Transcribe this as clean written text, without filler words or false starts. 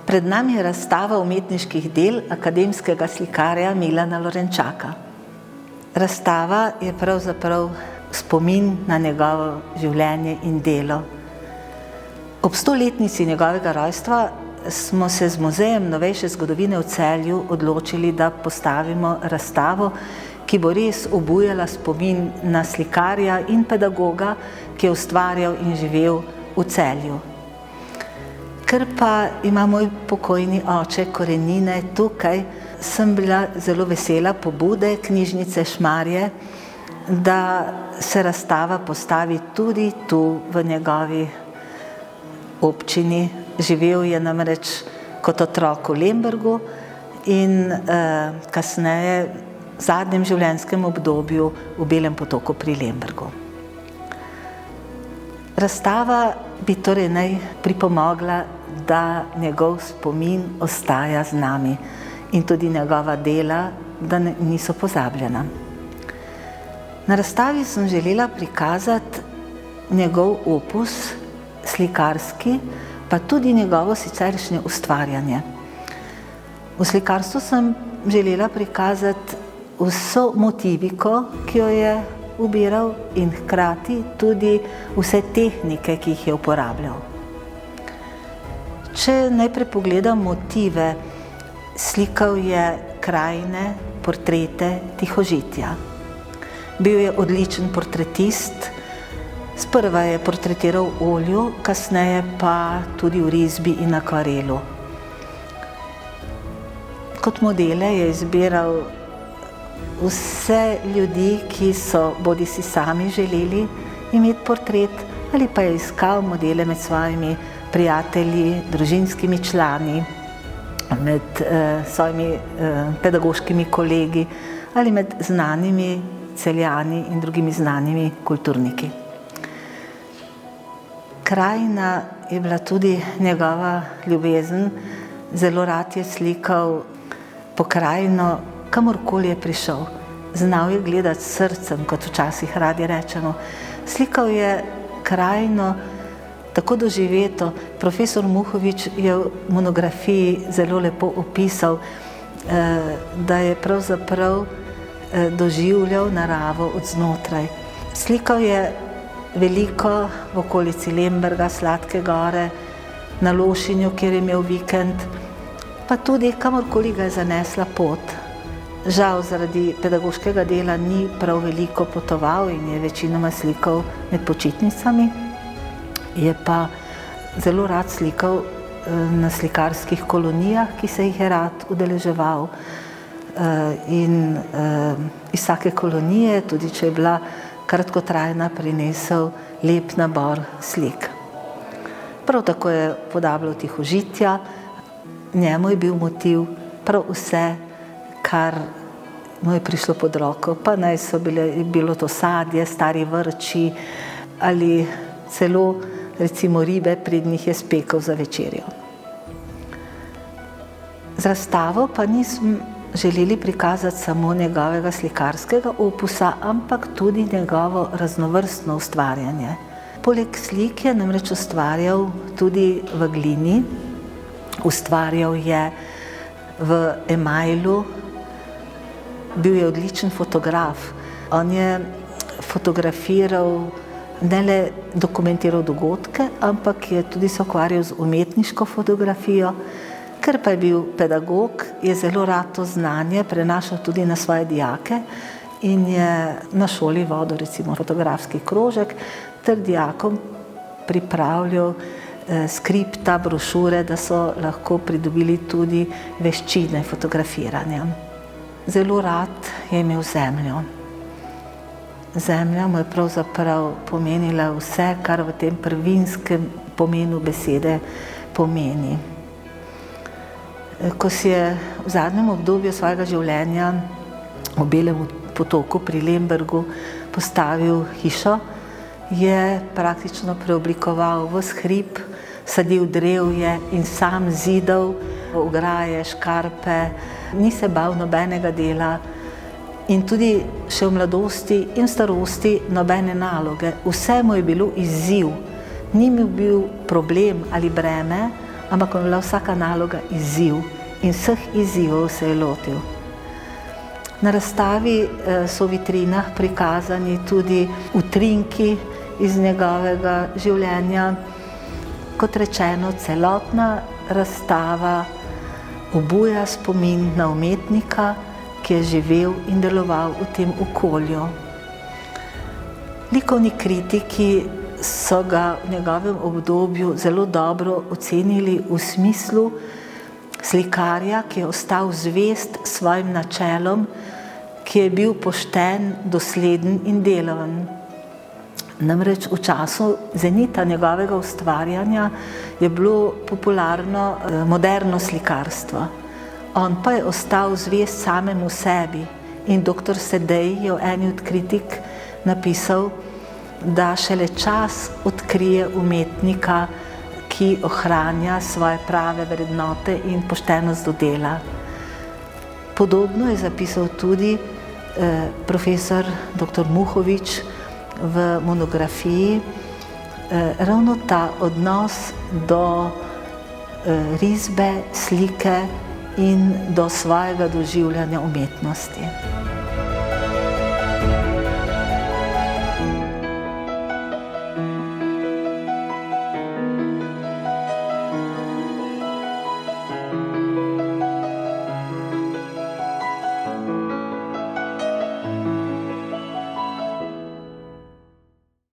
Pred nami je razstava umetniških del akademskega slikarja Milana Lorenčaka. Razstava je pravzaprav spomin na njegovo življenje in delo. Ob 100-letnici njegovega rojstva smo se z Muzejem novejše zgodovine v Celju odločili, da postavimo razstavo, ki bo res obujala spomin na slikarja in pedagoga, ki je ustvarjal in živel v Celju. Ker pa ima moj pokojni oče korenine tukaj, sem bila zelo vesela pobude knjižnice Šmarje, da se razstava postavi tudi tu v njegovi občini. Živel je namreč kot otrok v Lembergu in kasneje v zadnjem življenjskem obdobju v Belem Potoku pri Lembergu. Razstava bi torej naj pripomogla, da njegov spomin ostaja z nami in tudi njegova dela, da niso pozabljena. Na razstavi sem želela prikazati njegov opus slikarski, pa tudi njegovo siceršnje ustvarjanje. V slikarstvu sem želela prikazati vso motiviko, ki jo je ubiral, in hkrati tudi vse tehnike, ki jih je uporabljal. Če najprej pogledam motive, slikal je krajine, portrete, tihožitja. Bil je odličen portretist, sprva je portretiral v olju, kasneje pa tudi v risbi in akvarelu. Kot modele je izbiral vse ljudi, ki so bodisi sami želeli imeti portret, ali pa je iskal modele med svojimi prijatelji, družinskimi člani, med svojimi pedagoškimi kolegi ali med znanimi Celjani in drugimi znanimi kulturniki. Krajina je bila tudi njegova ljubezen, zelo rad je slikal pokrajino, kamorkoli je prišel. Znal je gledati s srcem, kot včasih radi rečemo. Slikal je krajino tako doživeto. Profesor Muhovič je v monografiji zelo lepo opisal, da je pravzaprav doživljal naravo od znotraj. Slikal je veliko v okolici Lemberga, Sladke Gore, na Lošinju, kjer je imel vikend, pa tudi kamorkoli ga je zanesla pot. Žal zaradi pedagoškega dela ni prav veliko potoval in je večinoma slikal med počitnicami. Je pa zelo rad slikal na slikarskih kolonijah, ki se jih je rad udeleževal. In iz vsake kolonije, tudi če je bila kratkotrajna, prinesel lep nabor slik. Prav tako je upodabljal tihožitja, njemu je bil motiv prav vse, kar mu je prišlo pod roko, pa naj bilo to sadje, stari vrči ali celo recimo ribe, prednji jih je spekel za večerjo. Z razstavo pa nisem želeli prikazati samo njegovega slikarskega opusa, ampak tudi njegovo raznovrstno ustvarjanje. Poleg slik je namreč ustvarjal tudi v glini, ustvarjal je v emajlu, bil je odličen fotograf. On je fotografiral, ne le dokumentiral dogodke, ampak je tudi se ukvarjal z umetniško fotografijo. Ker pa je bil pedagog, je zelo rad to znanje prenašal tudi na svoje dijake in je na šoli vodil recimo fotografski krožek ter dijakom pripravljal skripta, brošure, da so lahko pridobili tudi veščine fotografiranja. Zelo rad je imel zemljo. Zemlja mu je pravzaprav pomenila vse, kar v tem prvinskem pomenu besede pomeni. Ko si je v zadnjem obdobju svojega življenja v Belem Potoku pri Lembergu postavil hišo, je praktično preoblikoval ves hrib, sadil drevje in sam zidal ograje, škarpe, ni se bal nobenega dela in tudi še v mladosti in starosti nobene naloge. Vse mu je bilo izziv, ni mu bil problem ali breme, ampak je bila vsaka naloga izziv in vseh izzivov se je lotil. Na razstavi so v vitrinah prikazani tudi utrinki iz njegovega življenja. Kot rečeno, celotna razstava obuja spomin na umetnika, ki je živel in deloval v tem okolju. Likovni kritiki so ga v njegovem obdobju zelo dobro ocenili v smislu slikarja, ki je ostal zvest svojim načelom, ki je bil pošten, dosleden in deloven. Namreč v času zenita njegovega ustvarjanja je bilo popularno moderno slikarstvo. On pa je ostal zvest samemu sebi in dr. Sedej je v eni od kritik napisal, da šele čas odkrije umetnika, ki ohranja svoje prave vrednote in poštenost do dela. Podobno je zapisal tudi profesor dr. Muhovič v monografiji, ravno ta odnos do risbe, slike in do svojega doživljanja umetnosti.